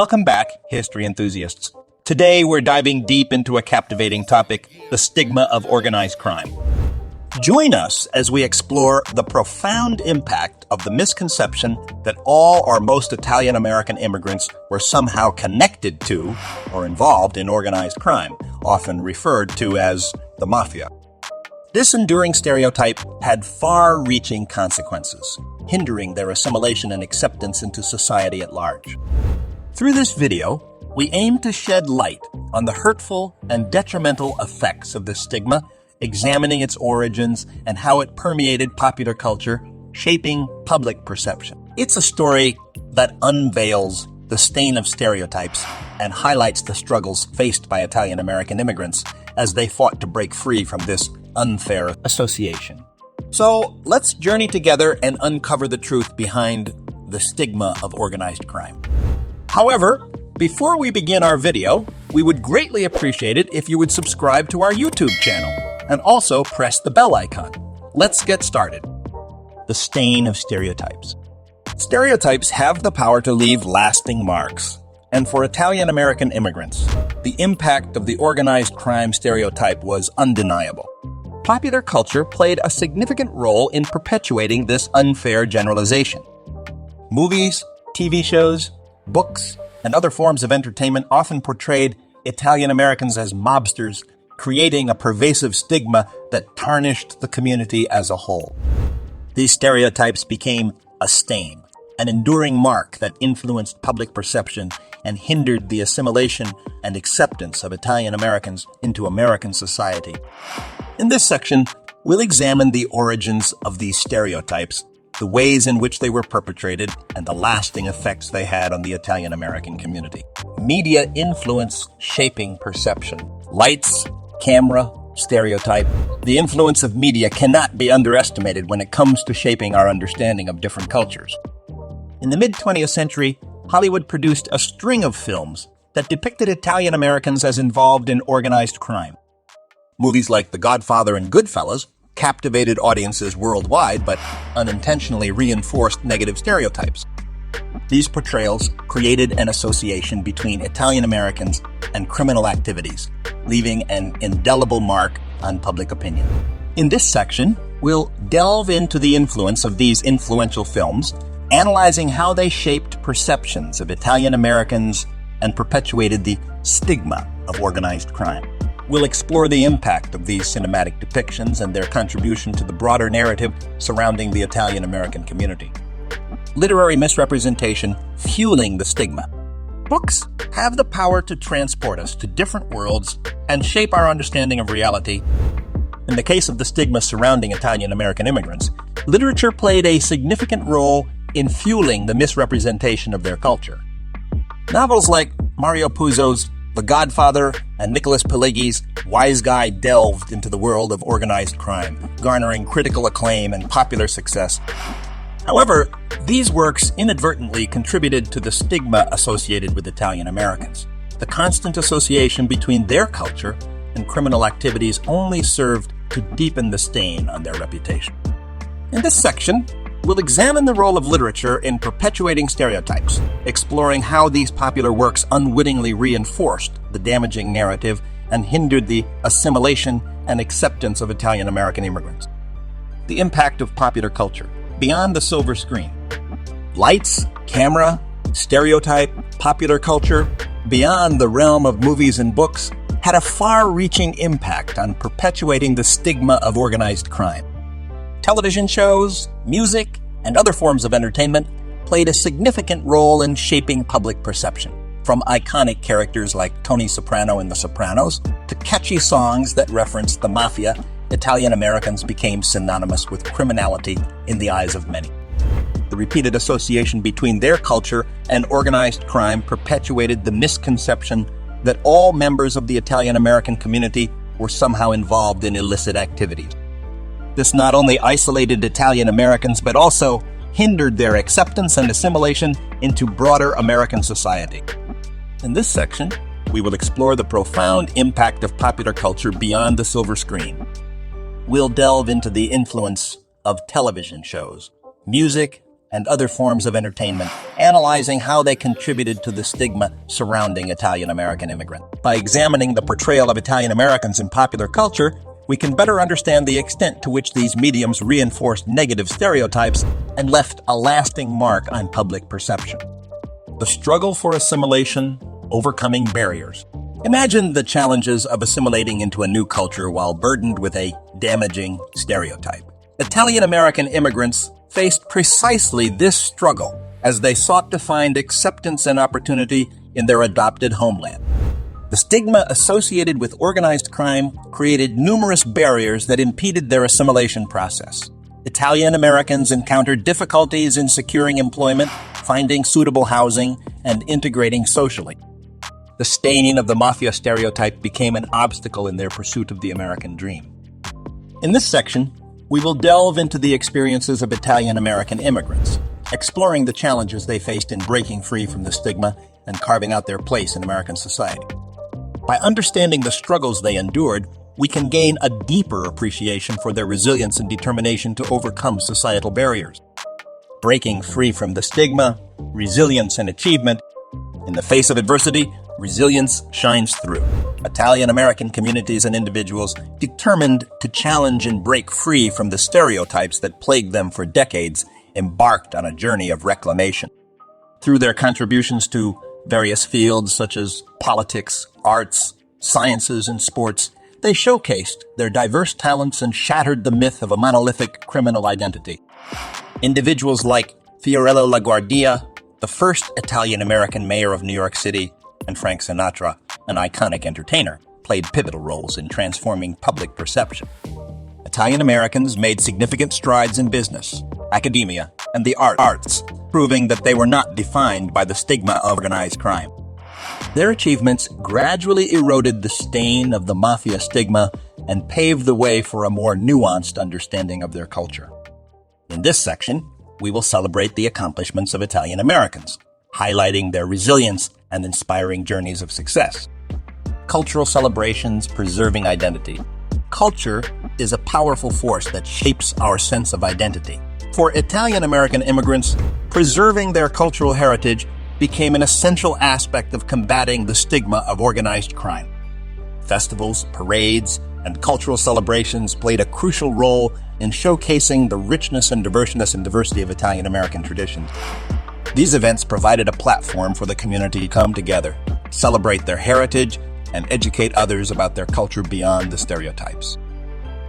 Welcome back, history enthusiasts. Today we're diving deep into a captivating topic, the stigma of organized crime. Join us as we explore the profound impact of the misconception that all or most Italian-American immigrants were somehow connected to or involved in organized crime, often referred to as the mafia. This enduring stereotype had far-reaching consequences, hindering their assimilation and acceptance into society at large. Through this video, we aim to shed light on the hurtful and detrimental effects of this stigma, examining its origins and how it permeated popular culture, shaping public perception. It's a story that unveils the stain of stereotypes and highlights the struggles faced by Italian-American immigrants as they fought to break free from this unfair association. So let's journey together and uncover the truth behind the stigma of organized crime. However, before we begin our video, we would greatly appreciate it if you would subscribe to our YouTube channel and also press the bell icon. Let's get started. The stain of stereotypes. Stereotypes have the power to leave lasting marks. And for Italian-American immigrants, the impact of the organized crime stereotype was undeniable. Popular culture played a significant role in perpetuating this unfair generalization. Movies, TV shows, books, and other forms of entertainment often portrayed Italian-Americans as mobsters, creating a pervasive stigma that tarnished the community as a whole. These stereotypes became a stain, an enduring mark that influenced public perception and hindered the assimilation and acceptance of Italian-Americans into American society. In this section, we'll examine the origins of these stereotypes, the ways in which they were perpetrated, and the lasting effects they had on the Italian-American community. Media influence shaping perception. Lights, camera, stereotype. The influence of media cannot be underestimated when it comes to shaping our understanding of different cultures. In the mid-20th century, Hollywood produced a string of films that depicted Italian-Americans as involved in organized crime. Movies like The Godfather and Goodfellas captivated audiences worldwide, but unintentionally reinforced negative stereotypes. These portrayals created an association between Italian-Americans and criminal activities, leaving an indelible mark on public opinion. In this section, we'll delve into the influence of these influential films, analyzing how they shaped perceptions of Italian-Americans and perpetuated the stigma of organized crime. We'll explore the impact of these cinematic depictions and their contribution to the broader narrative surrounding the Italian-American community. Literary misrepresentation fueling the stigma. Books have the power to transport us to different worlds and shape our understanding of reality. In the case of the stigma surrounding Italian-American immigrants, literature played a significant role in fueling the misrepresentation of their culture. Novels like Mario Puzo's The Godfather and Nicholas Pileggi's Wise Guy delved into the world of organized crime, garnering critical acclaim and popular success. However, these works inadvertently contributed to the stigma associated with Italian Americans. The constant association between their culture and criminal activities only served to deepen the stain on their reputation. In this section, we'll examine the role of literature in perpetuating stereotypes, exploring how these popular works unwittingly reinforced the damaging narrative and hindered the assimilation and acceptance of Italian-American immigrants. The impact of popular culture beyond the silver screen. Lights, camera, stereotype, popular culture, beyond the realm of movies and books, had a far-reaching impact on perpetuating the stigma of organized crime. Television shows, music, and other forms of entertainment played a significant role in shaping public perception. From iconic characters like Tony Soprano in The Sopranos to catchy songs that referenced the mafia, Italian-Americans became synonymous with criminality in the eyes of many. The repeated association between their culture and organized crime perpetuated the misconception that all members of the Italian-American community were somehow involved in illicit activities. This not only isolated Italian Americans, but also hindered their acceptance and assimilation into broader American society. In this section, we will explore the profound impact of popular culture beyond the silver screen. We'll delve into the influence of television shows, music, and other forms of entertainment, analyzing how they contributed to the stigma surrounding Italian-American immigrants. By examining the portrayal of Italian-Americans in popular culture, we can better understand the extent to which these mediums reinforced negative stereotypes and left a lasting mark on public perception. The struggle for assimilation, overcoming barriers. Imagine the challenges of assimilating into a new culture while burdened with a damaging stereotype. Italian-American immigrants faced precisely this struggle as they sought to find acceptance and opportunity in their adopted homeland. The stigma associated with organized crime created numerous barriers that impeded their assimilation process. Italian Americans encountered difficulties in securing employment, finding suitable housing, and integrating socially. The stain of the mafia stereotype became an obstacle in their pursuit of the American dream. In this section, we will delve into the experiences of Italian American immigrants, exploring the challenges they faced in breaking free from the stigma and carving out their place in American society. By understanding the struggles they endured, we can gain a deeper appreciation for their resilience and determination to overcome societal barriers. Breaking free from the stigma, resilience and achievement. In the face of adversity, resilience shines through. Italian-American communities and individuals determined to challenge and break free from the stereotypes that plagued them for decades embarked on a journey of reclamation. Through their contributions to various fields such as politics, arts, sciences, and sports, they showcased their diverse talents and shattered the myth of a monolithic criminal identity. Individuals like Fiorello LaGuardia, the first Italian-American mayor of New York City, and Frank Sinatra, an iconic entertainer, played pivotal roles in transforming public perception. Italian-Americans made significant strides in business, academia, and the arts, proving that they were not defined by the stigma of organized crime. Their achievements gradually eroded the stain of the mafia stigma and paved the way for a more nuanced understanding of their culture. In this section, we will celebrate the accomplishments of Italian Americans, highlighting their resilience and inspiring journeys of success. Cultural celebrations preserving identity. Culture is a powerful force that shapes our sense of identity. For Italian American immigrants, preserving their cultural heritage became an essential aspect of combating the stigma of organized crime. Festivals, parades, and cultural celebrations played a crucial role in showcasing the richness and diversity of Italian American traditions. These events provided a platform for the community to come together, celebrate their heritage, and educate others about their culture beyond the stereotypes.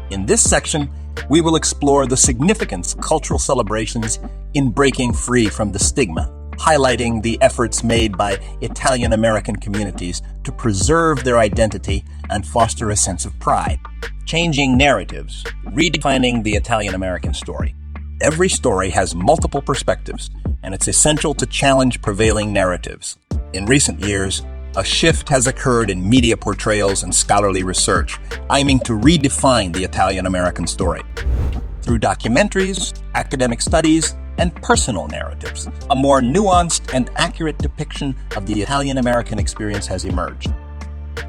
In this section, we will explore the significance of cultural celebrations in breaking free from the stigma, highlighting the efforts made by Italian American communities to preserve their identity and foster a sense of pride. Changing narratives, redefining the Italian American story. Every story has multiple perspectives, and it's essential to challenge prevailing narratives. In recent years, a shift has occurred in media portrayals and scholarly research, aiming to redefine the Italian American story. Through documentaries, academic studies, and personal narratives, a more nuanced and accurate depiction of the Italian American experience has emerged.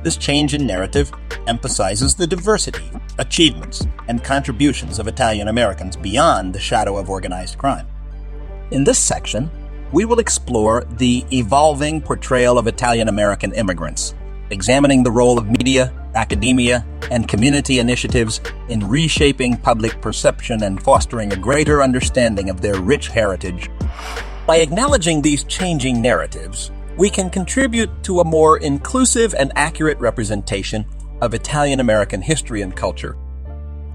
This change in narrative emphasizes the diversity, achievements, and contributions of Italian Americans beyond the shadow of organized crime. In this section, we will explore the evolving portrayal of Italian American immigrants, examining the role of media, academia, and community initiatives in reshaping public perception and fostering a greater understanding of their rich heritage. By acknowledging these changing narratives, we can contribute to a more inclusive and accurate representation of Italian American history and culture.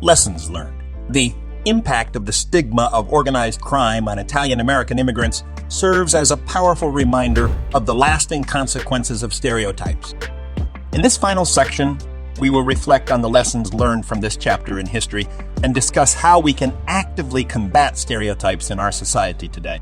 Lessons learned. The impact of the stigma of organized crime on Italian American immigrants serves as a powerful reminder of the lasting consequences of stereotypes. In this final section, we will reflect on the lessons learned from this chapter in history and discuss how we can actively combat stereotypes in our society today.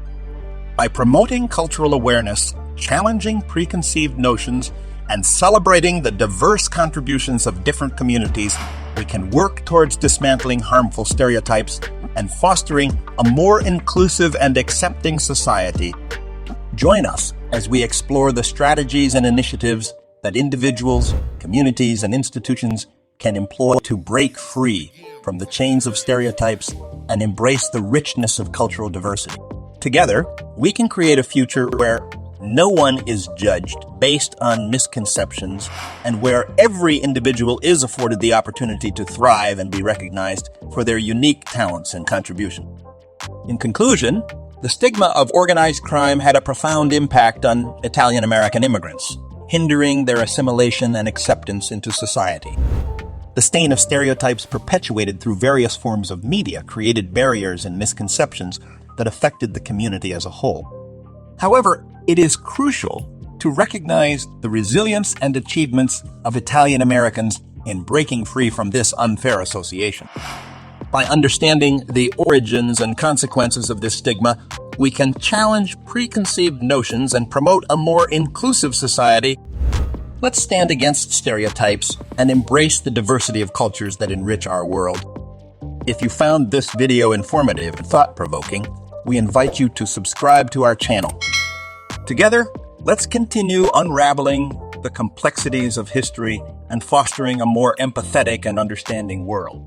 By promoting cultural awareness, challenging preconceived notions, and celebrating the diverse contributions of different communities, we can work towards dismantling harmful stereotypes and fostering a more inclusive and accepting society. Join us as we explore the strategies and initiatives that individuals, communities, and institutions can employ to break free from the chains of stereotypes and embrace the richness of cultural diversity. Together, we can create a future where no one is judged based on misconceptions and where every individual is afforded the opportunity to thrive and be recognized for their unique talents and contribution. In conclusion, the stigma of organized crime had a profound impact on Italian-American immigrants, hindering their assimilation and acceptance into society. The stain of stereotypes perpetuated through various forms of media created barriers and misconceptions that affected the community as a whole. However, it is crucial to recognize the resilience and achievements of Italian Americans in breaking free from this unfair association. By understanding the origins and consequences of this stigma, we can challenge preconceived notions and promote a more inclusive society. Let's stand against stereotypes and embrace the diversity of cultures that enrich our world. If you found this video informative and thought-provoking, we invite you to subscribe to our channel. Together, let's continue unraveling the complexities of history and fostering a more empathetic and understanding world.